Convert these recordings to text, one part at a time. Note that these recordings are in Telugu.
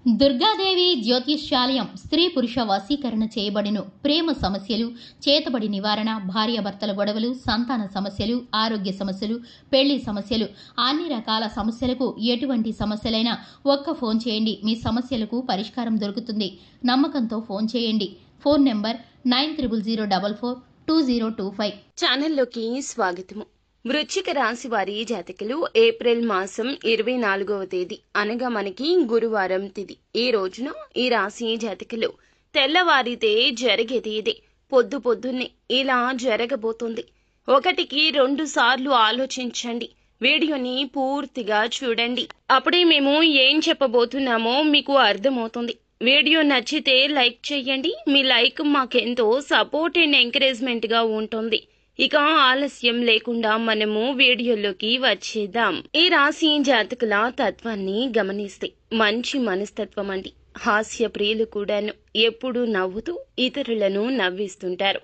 దుర్గాదేవి జ్యోతిష్యాలయం స్త్రీ పురుష వశీకరణ చేయబడిను. ప్రేమ సమస్యలు, చేతబడి నివారణ, భార్యాభర్తల గొడవలు, సంతాన సమస్యలు, ఆరోగ్య సమస్యలు, పెళ్లి సమస్యలు, అన్ని రకాల సమస్యలకు ఎటువంటి సమస్యలైనా ఒక్క ఫోన్ చేయండి. మీ సమస్యలకు పరిష్కారం దొరుకుతుంది. నమ్మకంతో ఫోన్ చేయండి. Phone number 9000442025. ఛానల్లోకి స్వాగతము. వృశ్చిక రాశి వారి జాతకులు ఏప్రిల్ మాసం 24వ తేదీ అనగా మనకి గురువారం తిథి. ఈ రోజున ఈ రాశి జాతకులు తెల్లవారితే జరిగేది ఇదే. పొద్దున్నే ఇలా జరగబోతుంది. 1కి 2 సార్లు ఆలోచించండి. వీడియోని పూర్తిగా చూడండి. అప్పుడే మేము ఏం చెప్పబోతున్నామో మీకు అర్థమవుతుంది. వీడియో నచ్చితే లైక్ చేయండి. మీ లైక్ మాకెంతో సపోర్ట్ అండ్ ఎంకరేజ్మెంట్ గా ఉంటుంది. ఇక ఆలస్యం లేకుండా మనము వీడియోలోకి వచ్చేద్దాం. ఈ రాశి జాతకుల తత్వాన్ని గమనిస్తే మంచి మనస్తత్వం అండి. హాస్య ప్రియులు కూడాను. ఎప్పుడూ నవ్వుతూ ఇతరులను నవ్విస్తుంటారు.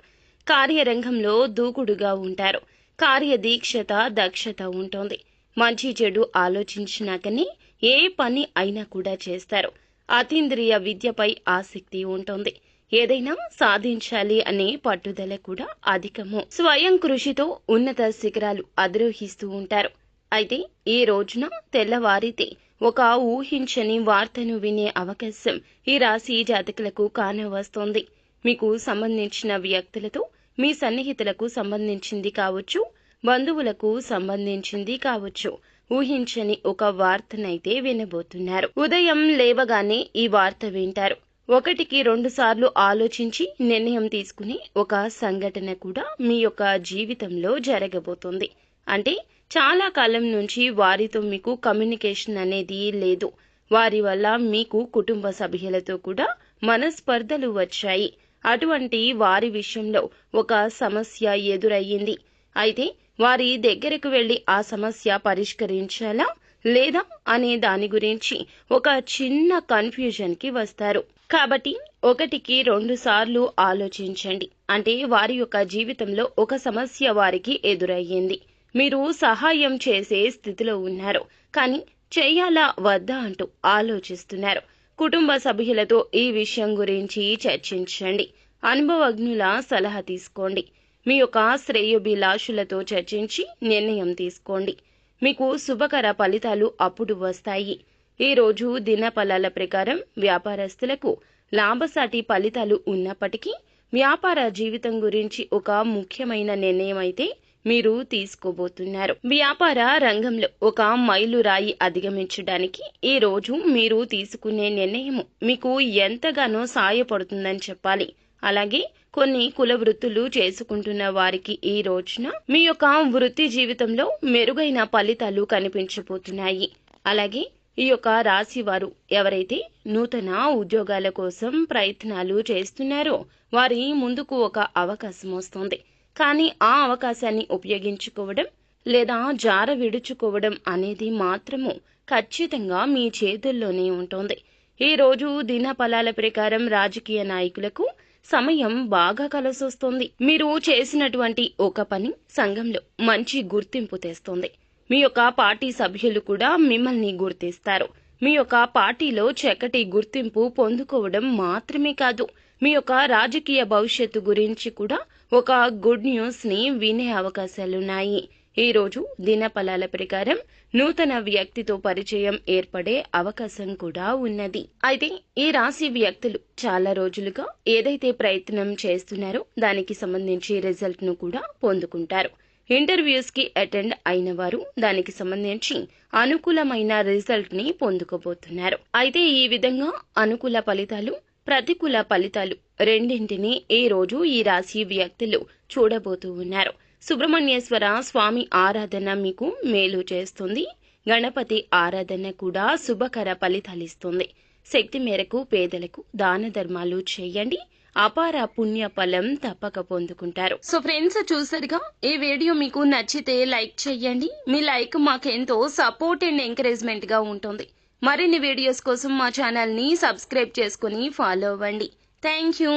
కార్యరంగంలో దూకుడుగా ఉంటారు. కార్యదీక్షత దక్షత ఉంటుంది. మంచి చెడు ఆలోచించినాకనే ఏ పని అయినా కూడా చేస్తారు. అతీంద్రియ విద్యపై ఆసక్తి ఉంటుంది. ఏదైనా సాధించాలి అనే పట్టుదల కూడా అధికము. స్వయం కృషితో ఉన్నత శిఖరాలు అధిరోహిస్తూ ఉంటారు. అయితే ఈ రోజున తెల్లవారితే ఒక ఊహించని వార్తను వినే అవకాశం ఈ రాశి జాతకులకు కానవస్తోంది. మీకు సంబంధించిన వ్యక్తులతో, మీ సన్నిహితులకు సంబంధించింది కావచ్చు, బంధువులకు సంబంధించింది కావచ్చు, ఊహించని ఒక వార్తనైతే వినబోతున్నారు. ఉదయం లేవగానే ఈ వార్త వింటారు. 1కి 2 సార్లు ఆలోచించి నిర్ణయం తీసుకుని ఒక సంఘటన కూడా మీ యొక్క జీవితంలో జరగబోతుంది. అంటే చాలా కాలం నుంచి వారితో మీకు కమ్యూనికేషన్ అనేది లేదు. వారి వల్ల మీకు కుటుంబ సభ్యులతో కూడా మనస్పర్ధలు వచ్చాయి. అటువంటి వారి విషయంలో ఒక సమస్య ఎదురయ్యింది. అయితే వారి దగ్గరకు వెళ్లి ఆ సమస్య పరిష్కరించాలా లేదా అనే దాని గురించి ఒక చిన్న కన్ఫ్యూజన్ కి వస్తారు. కాబట్టి 1కి 2 సార్లు ఆలోచించండి. అంటే వారి యొక్క జీవితంలో ఒక సమస్య వారికి ఎదురయ్యింది. మీరు సహాయం చేసే స్థితిలో ఉన్నారు. కానీ చెయ్యాలా వద్దా అంటూ ఆలోచిస్తున్నారు. కుటుంబ సభ్యులతో ఈ విషయం గురించి చర్చించండి. అనుభవజ్ఞుల సలహా తీసుకోండి. మీ యొక్క శ్రేయోభిలాషులతో చర్చించి నిర్ణయం తీసుకోండి. మీకు శుభకర ఫలితాలు అప్పుడు వస్తాయి. ఈ రోజు దినఫలాల ప్రకారం వ్యాపారస్తులకు లాభసాటి ఫలితాలు ఉన్నప్పటికీ వ్యాపార జీవితం గురించి ఒక ముఖ్యమైన నిర్ణయం అయితే మీరు తీసుకోబోతున్నారు. వ్యాపార రంగంలో ఒక మైలురాయి అధిగమించడానికి ఈ రోజు మీరు తీసుకునే నిర్ణయం మీకు ఎంతగానో సాయపడుతుందని చెప్పాలి. అలాగే కొన్ని కుల వృత్తులు చేసుకుంటున్న వారికి ఈ రోజున మీ యొక్క వృత్తి జీవితంలో మెరుగైన ఫలితాలు కనిపించబోతున్నాయి. అలాగే ఈ యొక్క రాశి వారు ఎవరైతే నూతన ఉద్యోగాల కోసం ప్రయత్నాలు చేస్తున్నారో వారి ముందుకు ఒక అవకాశం వస్తుంది. కానీ ఆ అవకాశాన్ని ఉపయోగించుకోవడం లేదా జార విడుచుకోవడం అనేది మాత్రము ఖచ్చితంగా మీ చేతుల్లోనే ఉంటుంది. ఈ రోజు దిన ఫలాల ప్రకారం రాజకీయ నాయకులకు సమయం బాగా కలిసొస్తుంది. మీరు చేసినటువంటి ఒక పని సంఘంలో మంచి గుర్తింపు తెస్తుంది. మీ యొక్క పార్టీ సభ్యులు కూడా మిమ్మల్ని గుర్తిస్తారు. మీ యొక్క పార్టీలో చక్కటి గుర్తింపు పొందుకోవడం మాత్రమే కాదు, మీ యొక్క రాజకీయ భవిష్యత్తు గురించి కూడా ఒక గుడ్ న్యూస్ ని వినే అవకాశాలున్నాయి. ఈ రోజు దినఫలాల ప్రకారం నూతన వ్యక్తితో పరిచయం ఏర్పడే అవకాశం కూడా ఉన్నది. అయితే ఈ రాశి వ్యక్తులు చాలా రోజులుగా ఏదైతే ప్రయత్నం చేస్తున్నారో దానికి సంబంధించి రిజల్ట్ ను కూడా పొందుకుంటారు. ఇంటర్వ్యూస్ కి అటెండ్ అయిన వారు దానికి సంబంధించి అనుకూలమైన రిజల్ట్ ని పొందుకోబోతున్నారు. అయితే ఈ విధంగా అనుకూల ఫలితాలు, ప్రతికూల ఫలితాలు రెండింటినీ ఈ రోజు ఈ రాశి వ్యక్తులు చూడబోతూ ఉన్నారు. సుబ్రహ్మణ్యేశ్వర స్వామి ఆరాధన మీకు మేలు చేస్తుంది. గణపతి ఆరాధన కూడా శుభకర ఫలితాలిస్తుంది. శక్తి మేరకు పేదలకు దాన ధర్మాలు చేయండి. అపార పుణ్య ఫలం తప్పక పొందుకుంటారు. సో ఫ్రెండ్స్, చూసారుగా, ఈ వీడియో మీకు నచ్చితే లైక్ చేయండి. మీ లైక్ మాకెంతో సపోర్ట్ అండ్ ఎంకరేజ్మెంట్ గా ఉంటుంది. మరిన్ని వీడియోస్ కోసం మా ఛానల్ ని సబ్స్క్రైబ్ చేసుకుని ఫాలో అవ్వండి. Thank you.